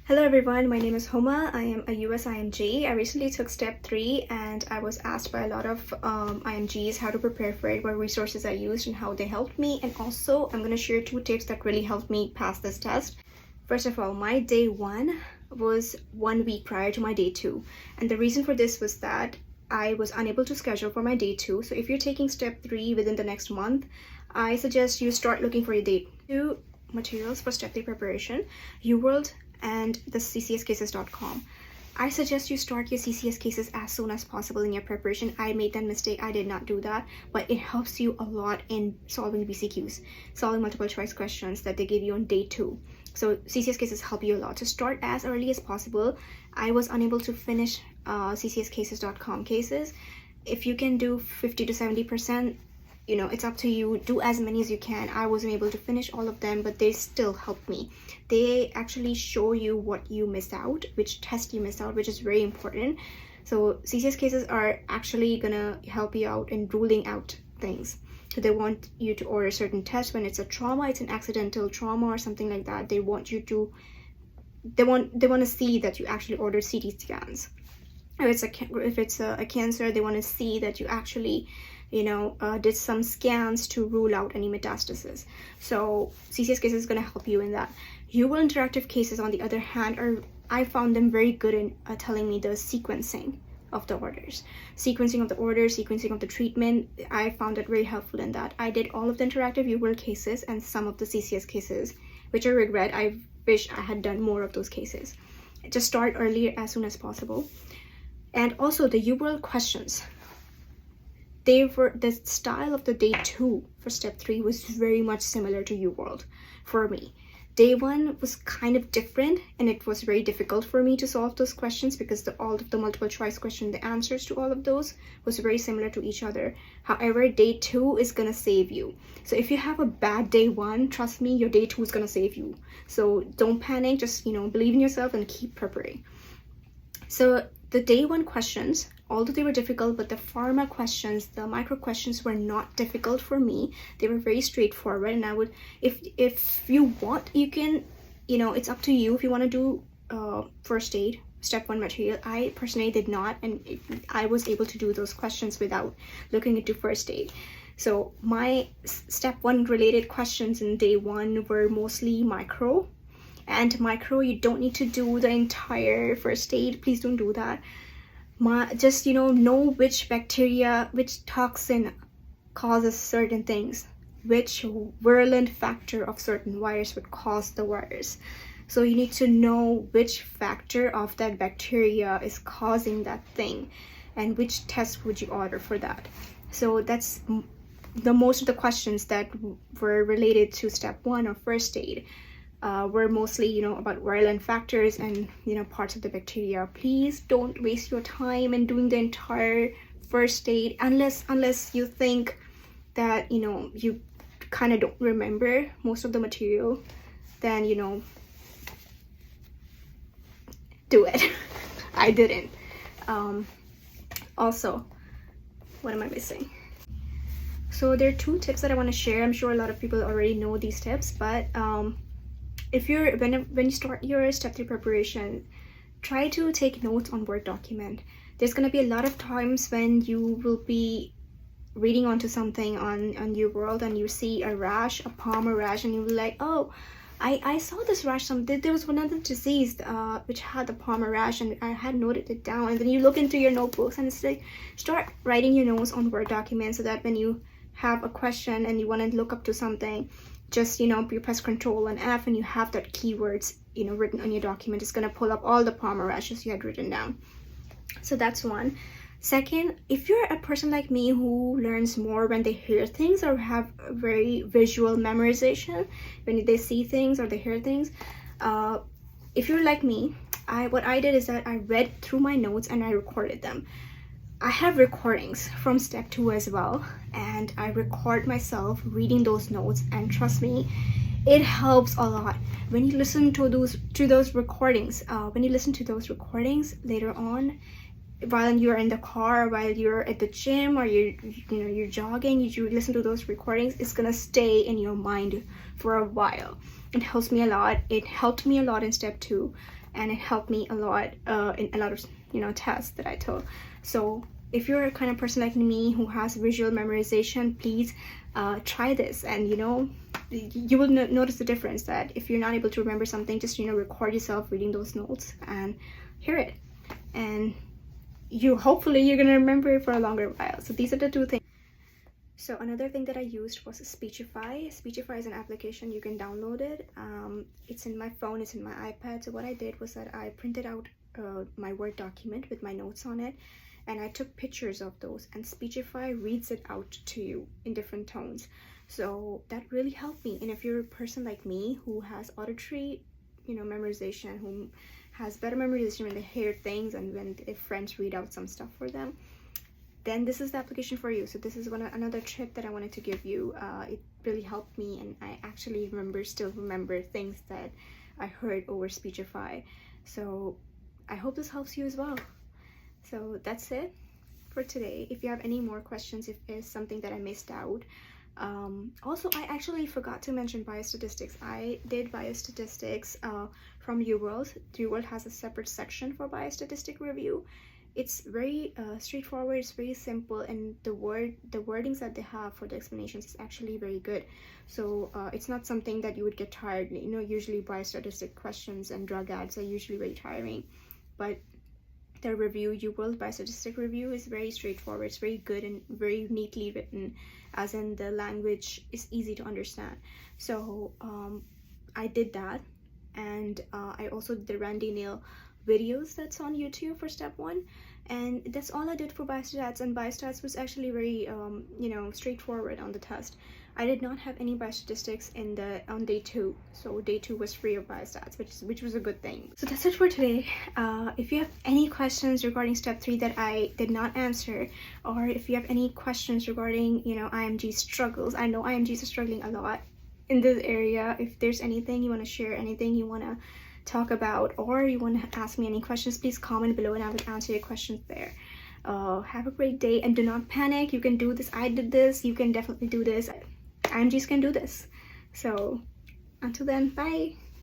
Hello everyone, my name is Homa. I am a US IMG. I recently took step 3 and I was asked by a lot of IMGs how to prepare for it, what resources I used and how they helped me. And also I'm going to share 2 tips that really helped me pass this test. First of all, my day 1 was 1 week prior to my day 2. And the reason for this was that I was unable to schedule for my day 2. So if you're taking step 3 within the next month, I suggest you start looking for your day 2 materials for step 3 preparation, UWorld and the ccscases.com. I suggest you start your CCS cases as soon as possible in your preparation. I made that mistake. I did not do that, but it helps you a lot in solving BCQs, solving multiple choice questions that they give you on day 2. So CCS cases help you a lot. So start as early as possible. I was unable to finish ccscases.com cases. If you can do 50 to 70%, it's up to you. Do as many as you can. I wasn't able to finish all of them, but they still helped me. They actually show you what you missed out, which test you missed out, which is very important. So CCS cases are actually gonna help you out in ruling out things. So they want you to order certain tests when it's a trauma, it's an accidental trauma or something like that. They want you to, they want to see that you actually ordered CT scans. If it's a cancer, they want to see that you actually did some scans to rule out any metastasis. So CCS cases is going to help you in that. UWorld interactive cases, on the other hand, I found them very good in telling me the sequencing of the orders. Sequencing of the treatment, I found it very helpful in that. I did all of the interactive UWorld cases and some of the CCS cases, which I regret. I wish I had done more of those cases. Just start earlier as soon as possible. And also the UWorld questions. The style of the day 2 for step 3 was very much similar to UWorld for me. Day 1 was kind of different and it was very difficult for me to solve those questions because all of the multiple choice question, the answers to all of those was very similar to each other. However, day 2 is gonna save you. So if you have a bad day 1, trust me, your day 2 is gonna save you. So don't panic, just believe in yourself and keep preparing. So the day 1 questions, although they were difficult, but the pharma questions, the micro questions were not difficult for me. They were very straightforward, and I would, if you want, you can, it's up to you if you want to do first aid, step 1 material. I personally did not, and I was able to do those questions without looking into first aid. So my step 1 related questions in day 1 were mostly micro. And micro, you don't need to do the entire first aid. Please don't do that. Just know which bacteria, which toxin causes certain things, which virulent factor of certain virus would cause the virus. So you need to know which factor of that bacteria is causing that thing and which test would you order for that. So that's the most of the questions that were related to step 1 of first aid. Were mostly about virulent factors and parts of the bacteria. Please don't waste your time in doing the entire first aid unless you think that you kind of don't remember most of the material. Then do it. I didn't. Also, what am I missing? So there are 2 tips that I want to share. I'm sure a lot of people already know these tips, but if when you start your step 3 preparation, try to take notes on Word document. There's going to be a lot of times when you will be reading onto something on UWorld and you see a rash, a palmar rash, and you'll be like, oh, I saw this rash. There was one other disease which had the palmar rash and I had noted it down. And then you look into your notebooks and it's like, start writing your notes on Word document so that when you have a question and you want to look up to something, just you press Control and F and you have that keywords written on your document. It's going to pull up all the palmar rashes you had written down. So that's one. Second, if you're a person like me who learns more when they hear things or have a very visual memorization, when they see things or they hear things, if you're like me, what I did is that I read through my notes and I recorded them. I have recordings from step 2 as well, and I record myself reading those notes, and trust me, it helps a lot when you listen to those recordings. When you listen to those recordings later on, while you're in the car, while you're at the gym, or you're jogging, you listen to those recordings, it's gonna stay in your mind for a while. it helps me a lot. It helped me a lot in step 2, and it helped me a lot in a lot of tests that I took. So if you're a kind of person like me who has visual memorization, please try this, and you will notice the difference, that if you're not able to remember something, just record yourself reading those notes and hear it, and hopefully you're gonna remember it for a longer while. So these are the 2 things. So another thing that I used was Speechify. Speechify is an application, you can download it. It's in my phone, it's in my iPad. So what I did was that I printed out my Word document with my notes on it, and I took pictures of those, and Speechify reads it out to you in different tones. So that really helped me. And if you're a person like me who has auditory memorization, who has better memorization when they hear things and when if friends read out some stuff for them, then this is the application for you. So this is another tip that I wanted to give you. It really helped me, and I actually still remember things that I heard over Speechify. So I hope this helps you as well. So that's it for today. If you have any more questions, if there's something that I missed out. Also, I actually forgot to mention biostatistics. I did biostatistics from UWorld. UWorld has a separate section for biostatistic review. It's very straightforward, it's very simple, and the wordings that they have for the explanations is actually very good. So it's not something that you would get tired. Usually biostatistic questions and drug ads are usually very tiring, but the review, UWorld biostatistic review, is very straightforward. It's very good and very neatly written, as in the language is easy to understand. So I did that, and I also did the Randy Neal videos that's on YouTube for step 1, and that's all I did for biostats. And biostats was actually very straightforward on the test. I did not have any biostatistics on day 2, so day 2 was free of biostats, which was a good thing. So that's it for today. If you have any questions regarding step 3 that I did not answer, or if you have any questions regarding IMG struggles, I know IMGs are struggling a lot in this area. If there's anything you want to share, anything you want to talk about, or you want to ask me any questions, please comment below and I will answer your questions there. Have a great day, and do not panic. You can do this. I did this. You can definitely do this. IMGs can do this. So until then, bye.